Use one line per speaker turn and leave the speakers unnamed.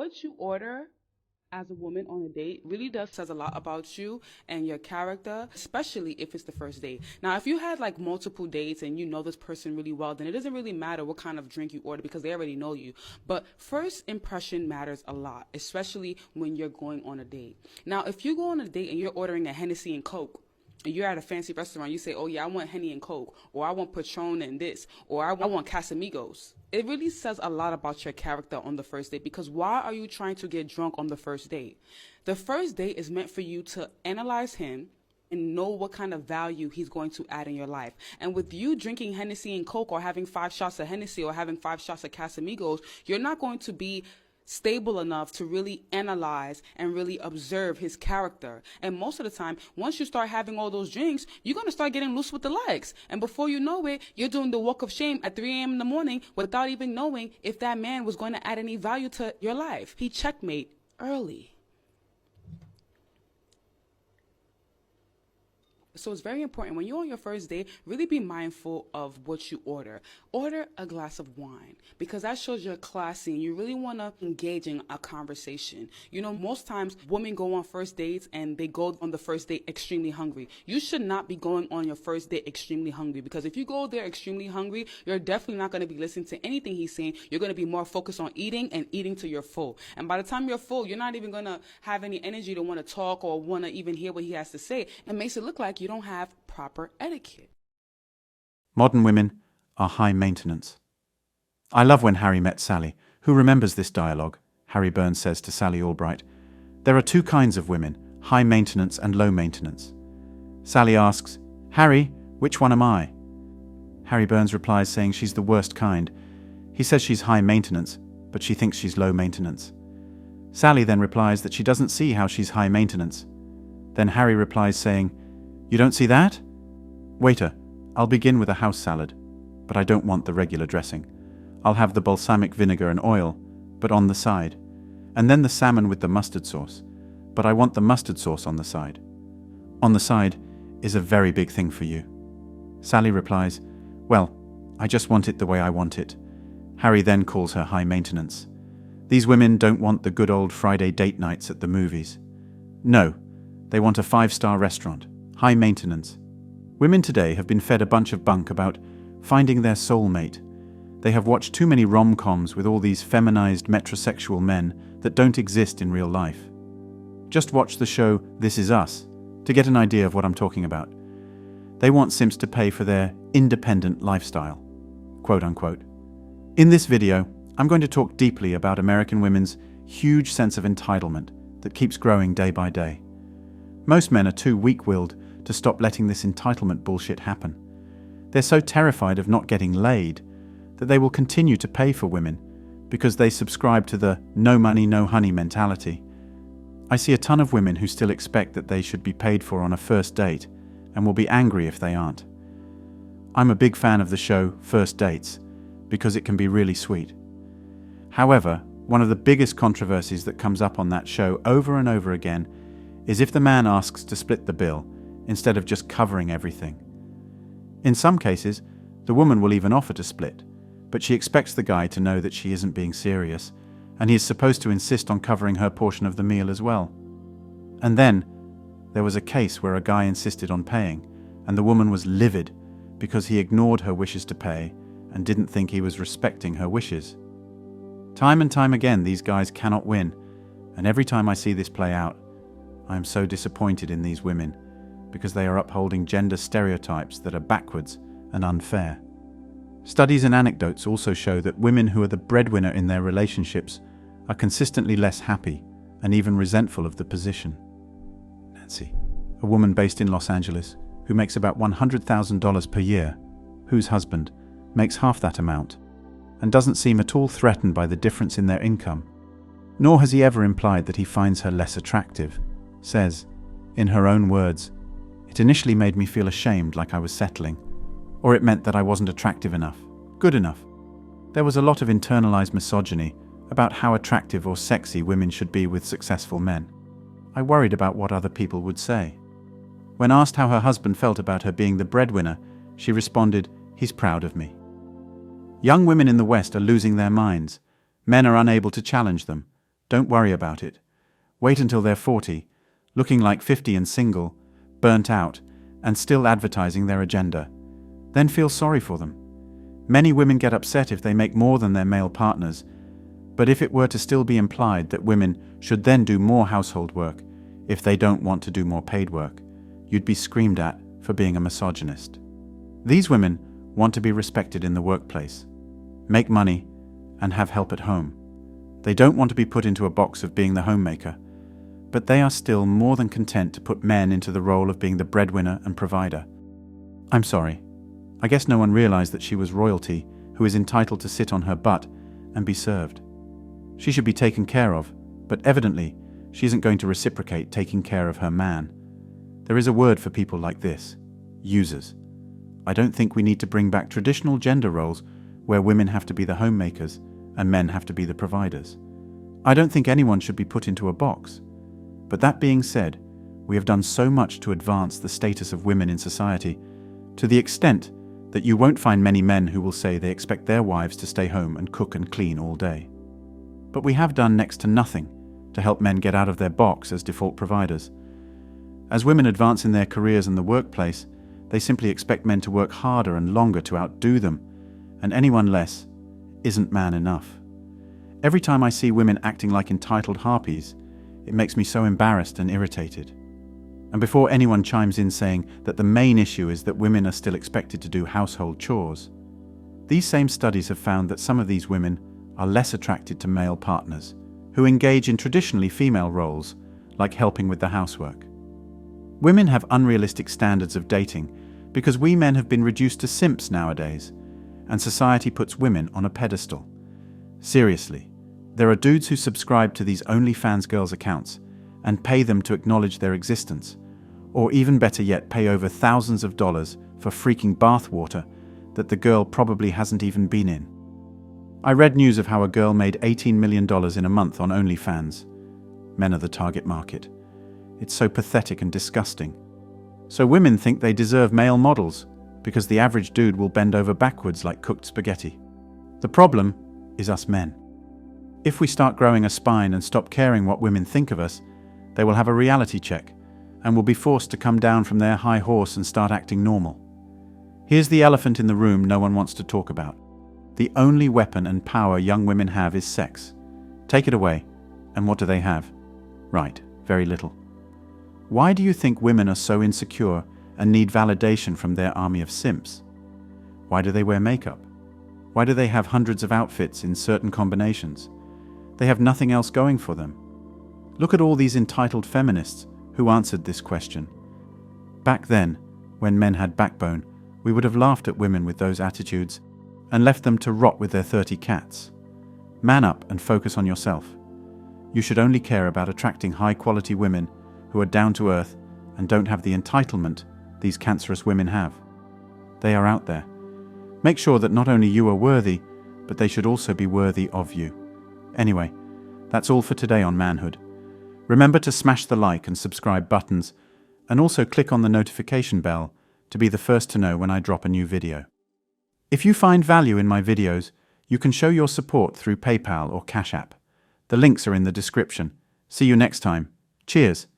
what you order as a woman on a date really does says a lot about you and your character, especially if it's the first date. Now, if you had like multiple dates and you know this person really well, then it doesn't really matter what kind of drink you order because they already know you. But first impression matters a lot, especially when you're going on a date. Now, if you go on a date and you're ordering a Hennessy and Coke, and you're at a fancy restaurant, you say, oh yeah, I want Henny and Coke, or I want Patron and this, or I want Casamigos. It really says a lot about your character on the first date, because why are you trying to get drunk on the first date? The first date is meant for you to analyze him and know what kind of value he's going to add in your life. And with you drinking Hennessy and Coke, or having 5 shots of Hennessy, or having 5 shots of Casamigos, you're not going to be stable enough to really analyze and really observe his character. And most of the time, once you start having all those drinks, you're going to start getting loose with the legs. And before you know it, you're doing the walk of shame at 3 a.m. in the morning without even knowing if that man was going to add any value to your life. He checkmate early. So it's very important when you're on your first date, really be mindful of what you order. Order a glass of wine, because that shows you're classy and you really want to engage in a conversation. You know, most times women go on first dates and they go on the first date extremely hungry. You should not be going on your first date extremely hungry, because if you go there extremely hungry, you're definitely not going to be listening to anything he's saying. You're going to be more focused on eating and eating till you're full. And by the time you're full, you're not even going to have any energy to want to talk or want to even hear what he has to say. It makes it look like you don't have proper etiquette.
Modern women are high maintenance. I love when Harry met Sally. Who remembers this dialogue? Harry Burns says to Sally Albright, "There are 2 kinds of women, high maintenance and low maintenance." Sally asks, "Harry, which one am I?" Harry Burns replies saying she's the worst kind. He says she's high maintenance, but she thinks she's low maintenance. Sally then replies that she doesn't see how she's high maintenance. Then Harry replies saying, "You don't see that? Waiter, I'll begin with a house salad, but I don't want the regular dressing. I'll have the balsamic vinegar and oil, but on the side. And then the salmon with the mustard sauce, but I want the mustard sauce on the side. On the side is a very big thing for you." Sally replies, "Well, I just want it the way I want it." Harry then calls her high maintenance. These women don't want the good old Friday date nights at the movies. No, they want a 5-star restaurant. High maintenance. Women today have been fed a bunch of bunk about finding their soulmate. They have watched too many rom-coms with all these feminized metrosexual men that don't exist in real life. Just watch the show This Is Us to get an idea of what I'm talking about. They want simps to pay for their independent lifestyle, quote unquote. In this video, I'm going to talk deeply about American women's huge sense of entitlement that keeps growing day by day. Most men are too weak-willed to stop letting this entitlement bullshit happen. They're so terrified of not getting laid that they will continue to pay for women because they subscribe to the no money, no honey mentality. I see a ton of women who still expect that they should be paid for on a first date and will be angry if they aren't. I'm a big fan of the show First Dates because it can be really sweet. However, one of the biggest controversies that comes up on that show over and over again is if the man asks to split the bill instead of just covering everything. In some cases, the woman will even offer to split, but she expects the guy to know that she isn't being serious, and he is supposed to insist on covering her portion of the meal as well. And then, there was a case where a guy insisted on paying, and the woman was livid because he ignored her wishes to pay and didn't think he was respecting her wishes. Time and time again, these guys cannot win, and every time I see this play out, I am so disappointed in these women because they are upholding gender stereotypes that are backwards and unfair. Studies and anecdotes also show that women who are the breadwinner in their relationships are consistently less happy and even resentful of the position. Nancy, a woman based in Los Angeles who makes about $100,000 per year, whose husband makes half that amount, and doesn't seem at all threatened by the difference in their income, nor has he ever implied that he finds her less attractive, says, in her own words, "It initially made me feel ashamed, like I was settling, or it meant that I wasn't attractive enough, good enough. There was a lot of internalized misogyny about how attractive or sexy women should be with successful men. I worried about what other people would say." When asked how her husband felt about her being the breadwinner, she responded, "He's proud of me." Young women in the West are losing their minds. Men are unable to challenge them, Don't worry about it. Wait until they're 40, looking like 50 and single, burnt out, and still advertising their agenda. Then feel sorry for them. Many women get upset if they make more than their male partners, but if it were to still be implied that women should then do more household work if they don't want to do more paid work, you'd be screamed at for being a misogynist. These women want to be respected in the workplace, make money, and have help at home. They don't want to be put into a box of being the homemaker, but they are still more than content to put men into the role of being the breadwinner and provider. I'm sorry. I guess no one realized that she was royalty who is entitled to sit on her butt and be served. She should be taken care of, but evidently she isn't going to reciprocate taking care of her man. There is a word for people like this: users. I don't think we need to bring back traditional gender roles where women have to be the homemakers and men have to be the providers. I don't think anyone should be put into a box. But that being said, we have done so much to advance the status of women in society, to the extent that you won't find many men who will say they expect their wives to stay home and cook and clean all day. But we have done next to nothing to help men get out of their box as default providers. As women advance in their careers in the workplace, they simply expect men to work harder and longer to outdo them, and anyone less isn't man enough. Every time I see women acting like entitled harpies, it makes me so embarrassed and irritated. And before anyone chimes in saying that the main issue is that women are still expected to do household chores, these same studies have found that some of these women are less attracted to male partners who engage in traditionally female roles, like helping with the housework. Women have unrealistic standards of dating because we men have been reduced to simps nowadays, and society puts women on a pedestal. Seriously, there are dudes who subscribe to these OnlyFans girls' accounts and pay them to acknowledge their existence, or even better yet, pay over thousands of dollars for freaking bathwater that the girl probably hasn't even been in. I read news of how a girl made $18 million in a month on OnlyFans. Men are the target market. It's so pathetic and disgusting. So women think they deserve male models because the average dude will bend over backwards like cooked spaghetti. The problem is us men. If we start growing a spine and stop caring what women think of us, they will have a reality check and will be forced to come down from their high horse and start acting normal. Here's the elephant in the room no one wants to talk about. The only weapon and power young women have is sex. Take it away, and what do they have? Right, very little. Why do you think women are so insecure and need validation from their army of simps? Why do they wear makeup? Why do they have hundreds of outfits in certain combinations? They have nothing else going for them. Look at all these entitled feminists who answered this question. Back then, when men had backbone, we would have laughed at women with those attitudes and left them to rot with their 30 cats. Man up and focus on yourself. You should only care about attracting high-quality women who are down to earth and don't have the entitlement these cancerous women have. They are out there. Make sure that not only you are worthy, but they should also be worthy of you. Anyway, that's all for today on Manhood. Remember to smash the like and subscribe buttons, and also click on the notification bell to be the first to know when I drop a new video. If you find value in my videos, you can show your support through PayPal or Cash App. The links are in the description. See you next time. Cheers.